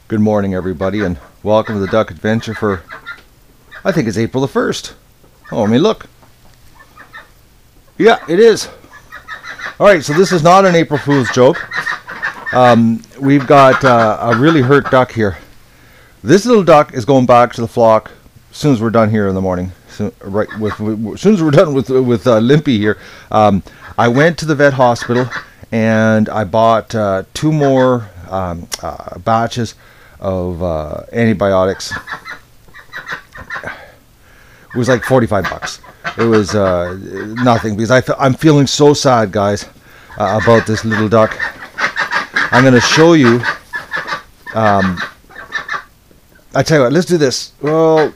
Good morning, everybody, and welcome to the Duck Adventure for, I think it's April the 1st. Oh, I mean, look. Yeah, it is. Alright, so this is not an April Fool's joke. We've got a really hurt duck here. This little duck is going back to the flock as soon as we're done here in the morning. So, as soon as we're done with Limpy here. I went to the vet hospital and I bought 2 more batches of antibiotics. It was like 45 bucks. It was nothing because I'm feeling so sad, guys, about this little duck. I'm going to show you. I tell you what, let's do this. Well,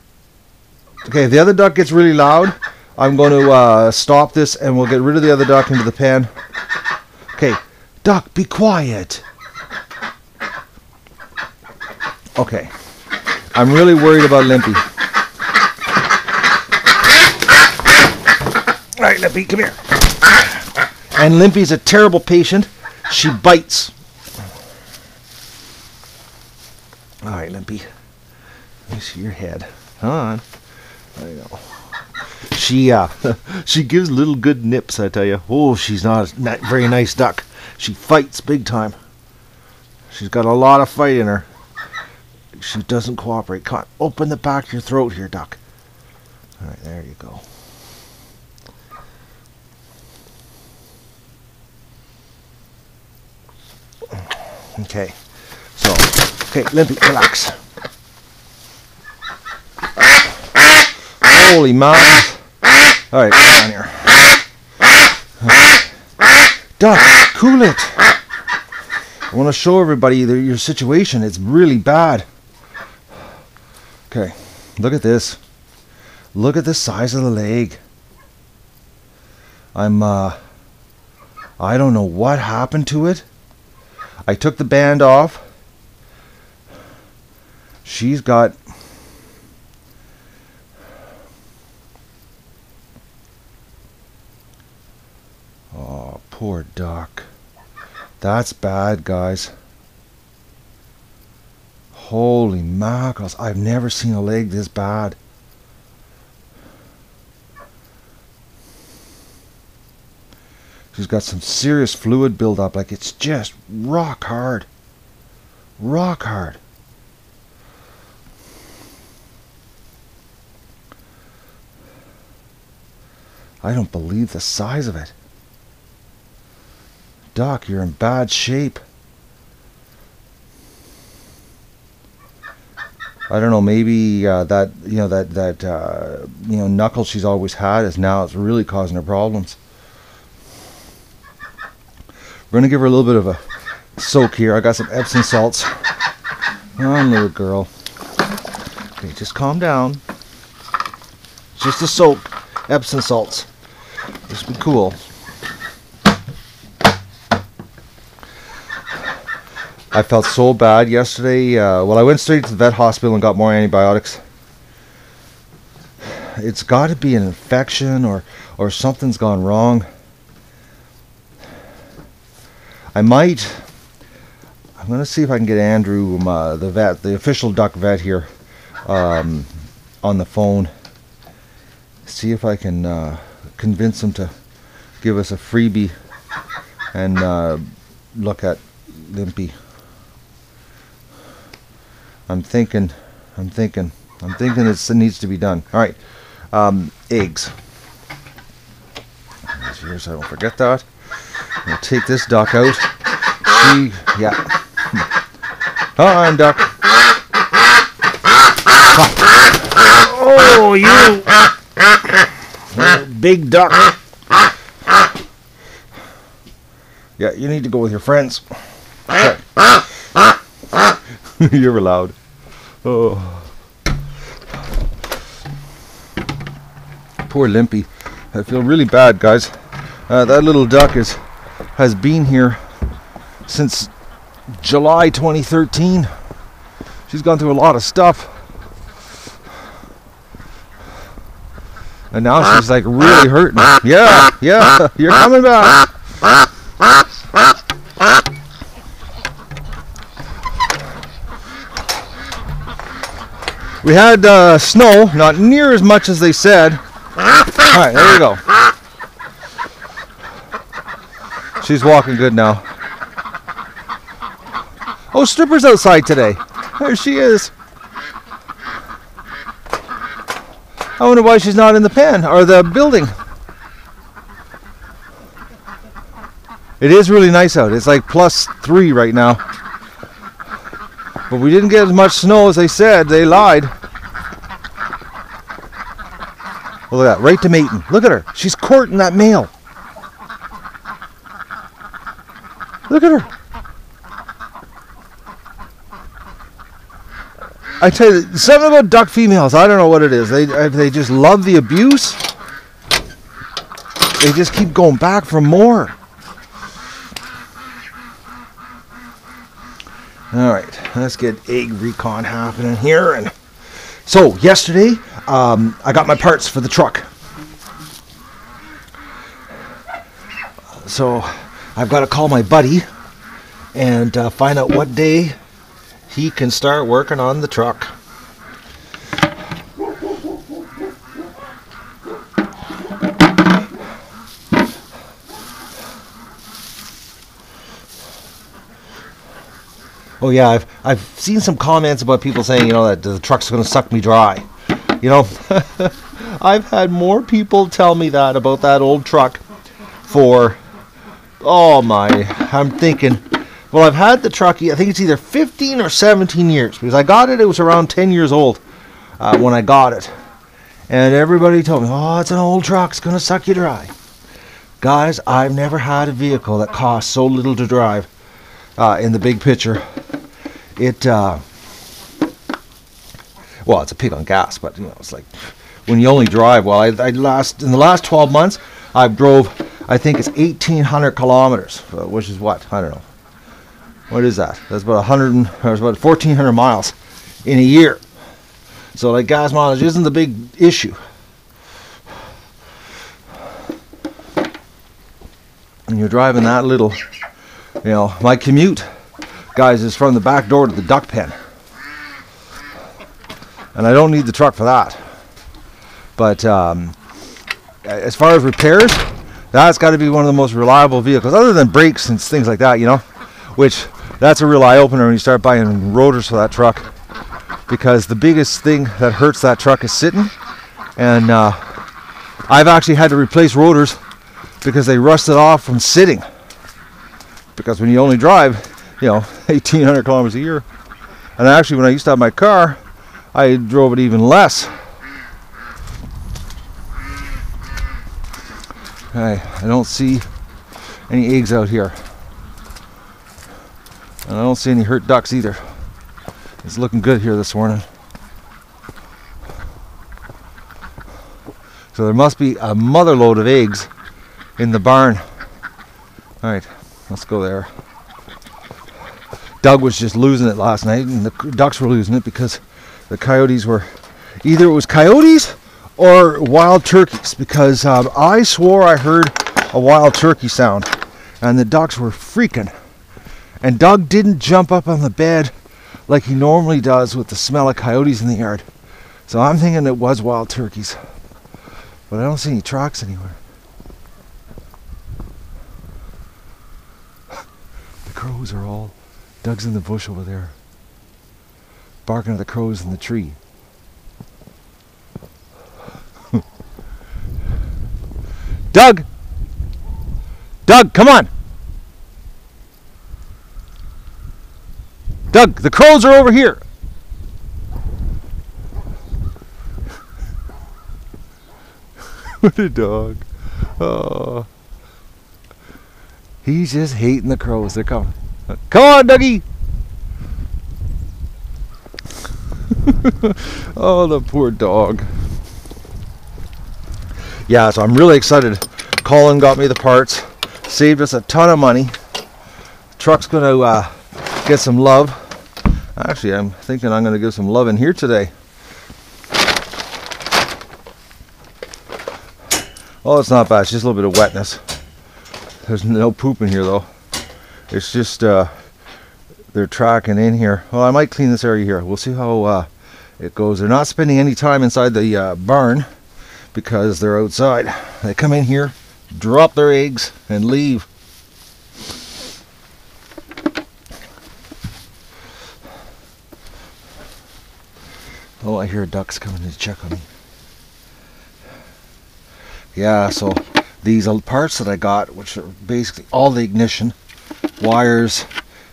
okay, if the other duck gets really loud, I'm going to stop this and we'll get rid of the other duck into the pan. Okay, duck, be quiet. Okay, I'm really worried about Limpy. All right, Limpy, come here. And Limpy's a terrible patient. She bites. All right, Limpy. Let me see your head. Come on. I know. She gives little good nips, I tell you. Oh, she's not a very nice duck. She fights big time. She's got a lot of fight in her. She doesn't cooperate. Come on, open the back of your throat here, duck. All right, there you go. Okay, so, okay, Limpy, relax. Holy mountains. All right, come on here. Duck, cool it. I want to show everybody your situation. It's really bad. Okay, look at this. Look at the size of the leg. I don't know what happened to it. I took the band off. She's got... Oh, poor duck. That's bad, guys. Holy mackerels. I've never seen a leg this bad. She's got some serious fluid buildup. Like, it's just rock hard. Rock hard. I don't believe the size of it. Duck, you're in bad shape. I don't know, maybe that knuckle she's always had is now it's really causing her problems. We're gonna give her a little bit of a soak here. I got some Epsom salts. Come on, little girl. Okay, just calm down. Just a soak. Epsom salts. This would be cool. I felt so bad yesterday. Well, I went straight to the vet hospital and got more antibiotics. It's got to be an infection or something's gone wrong. I'm going to see if I can get Andrew, the vet, the official duck vet here, on the phone. See if I can convince him to give us a freebie and look at Limpy. I'm thinking it needs to be done. All right, eggs. Here's so I don't forget that. I'll take this duck out. Yeah. Come on, duck. Oh, you big duck. Yeah, you need to go with your friends. Okay. You're allowed. Oh. Poor Limpy. I feel really bad, guys. That little duck has been here since July 2013. She's gone through a lot of stuff. And now she's like really hurting. Yeah, you're coming back. We had snow, not near as much as they said. Alright, there you go. She's walking good now. Oh, Stripper's outside today. There she is. I wonder why she's not in the pen or the building. It is really nice out. It's like +3 right now. But we didn't get as much snow as they said. They lied. Look at that, right to mating. Look at her. She's courting that male. Look at her. I tell you, something about duck females, I don't know what it is. They just love the abuse. They just keep going back for more. Alright, let's get egg recon happening here. And so, yesterday, I got my parts for the truck. So, I've got to call my buddy and find out what day he can start working on the truck. Oh yeah, I've seen some comments about people saying, you know, that the truck's going to suck me dry. You know, I've had more people tell me that about that old truck for, oh my, I'm thinking, well, I've had the truck, I think it's either 15 or 17 years, because I got it, it was around 10 years old when I got it. And everybody told me, oh, it's an old truck, it's going to suck you dry. Guys, I've never had a vehicle that costs so little to drive in the big picture. Well, it's a pig on gas, but you know, it's like when you only drive. Well, in the last 12 months, I've drove, I think it's 1,800 kilometers, which is what? I don't know. What is that? That's about 1,400 miles in a year. So like gas mileage isn't the big issue. And you're driving that little, you know, my commute, guys, is from the back door to the duck pen. And I don't need the truck for that. But as far as repairs, that's got to be one of the most reliable vehicles, other than brakes and things like that, you know, which that's a real eye-opener when you start buying rotors for that truck, because the biggest thing that hurts that truck is sitting. And I've actually had to replace rotors because they rusted off from sitting, because when you only drive, you know, 1,800 kilometers a year, and actually when I used to have my car, I drove it even less. Okay, I don't see any eggs out here. And I don't see any hurt ducks either. It's looking good here this morning. So there must be a mother load of eggs in the barn. Alright, let's go there. Doug was just losing it last night, and the ducks were losing it because the coyotes were, either it was coyotes or wild turkeys, because I swore I heard a wild turkey sound, and the ducks were freaking. And Doug didn't jump up on the bed like he normally does with the smell of coyotes in the yard. So I'm thinking it was wild turkeys. But I don't see any tracks anywhere. The crows are all, Doug's in the bush over there, barking at the crows in the tree. Doug! Doug, come on! Doug, the crows are over here! What a dog. Oh. He's just hating the crows. They're coming. Come on, Dougie! Oh, the poor dog. Yeah, so I'm really excited. Colin got me the parts. Saved us a ton of money. Truck's going to get some love. Actually, I'm thinking I'm going to give some love in here today. Oh, it's not bad. It's just a little bit of wetness. There's no poop in here, though. It's just they're tracking in here. Well, I might clean this area here. We'll see how it goes, they're not spending any time inside the barn because they're outside. They come in here, drop their eggs, and leave. Oh, I hear ducks coming to check on me. Yeah, so these parts that I got, which are basically all the ignition, wires,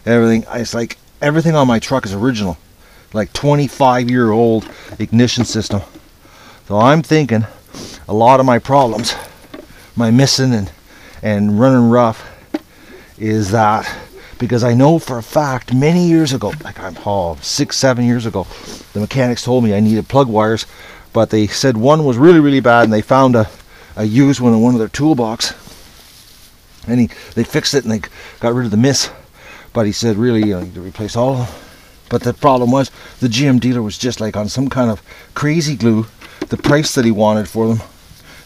everything, it's like everything on my truck is original. Like 25-year-old ignition system. So I'm thinking a lot of my problems, my missing and running rough, is that because I know for a fact many years ago, like I'm 6-7 years ago, the mechanics told me I needed plug wires, but they said one was really, really bad, and they found a used one in one of their toolbox, and they fixed it and they got rid of the miss. But he said really you need to replace all of them. But the problem was the GM dealer was just like on some kind of crazy glue the price that he wanted for them.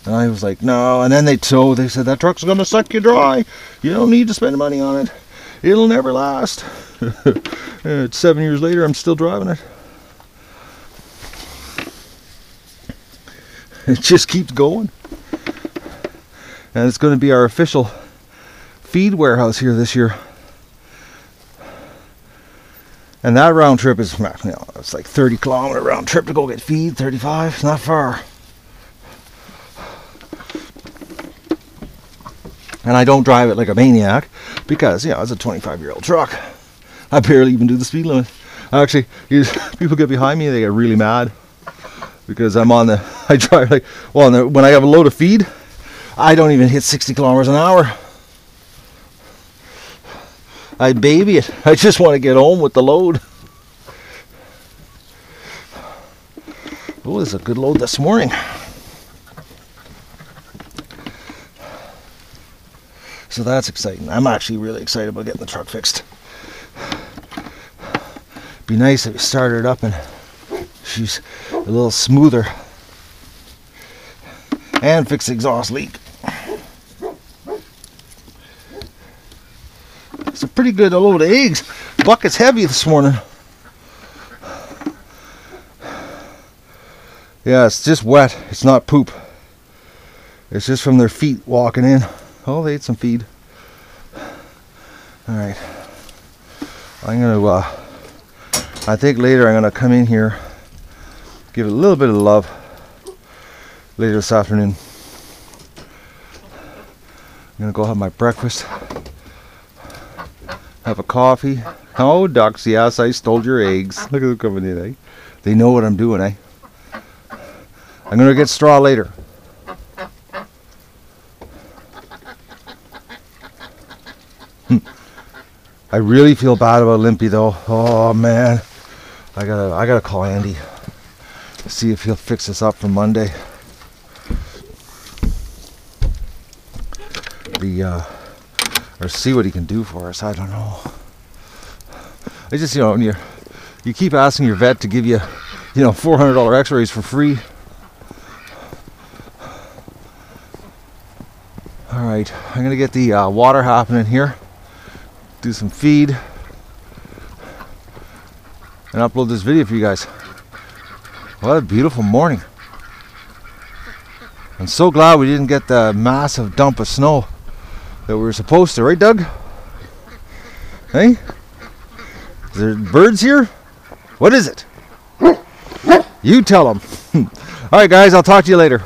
And I was like, no. And then they said that truck's gonna suck you dry. You don't need to spend money on it. It'll never last. 7 years later, I'm still driving it. It just keeps going. And it's going to be our official feed warehouse here this year. And that round trip is, it's like 30-kilometer round trip to go get feed. 35, it's not far. And I don't drive it like a maniac because, it's a 25-year-old truck. I barely even do the speed limit. Actually, people get behind me, they get really mad because I drive like, when I have a load of feed, I don't even hit 60 kilometers an hour. I baby it. I just want to get home with the load. Oh, this is a good load this morning. So that's exciting. I'm actually really excited about getting the truck fixed. Be nice if we started up and she's a little smoother. And fix the exhaust leak. It's a pretty good load of eggs. Bucket's heavy this morning. Yeah, it's just wet. It's not poop. It's just from their feet walking in. Oh, they ate some feed. Alright. I think later I'm going to come in here, give it a little bit of love later this afternoon. I'm going to go have my breakfast. Have a coffee. Oh, ducks, yes, I stole your eggs. Look at them coming in, eh? They know what I'm doing, eh? I'm going to get straw later. I really feel bad about Limpy though. Oh man. I gotta call Andy. See if he'll fix this up for Monday. Or see what he can do for us. I don't know. I just, when you keep asking your vet to give you, $400 x-rays for free. Alright, I'm gonna get the water happening here. Do some feed. And upload this video for you guys. What a beautiful morning. I'm so glad we didn't get the massive dump of snow that we were supposed to, right, Doug? Hey? Is there birds here? What is it? You tell them. Alright guys, I'll talk to you later.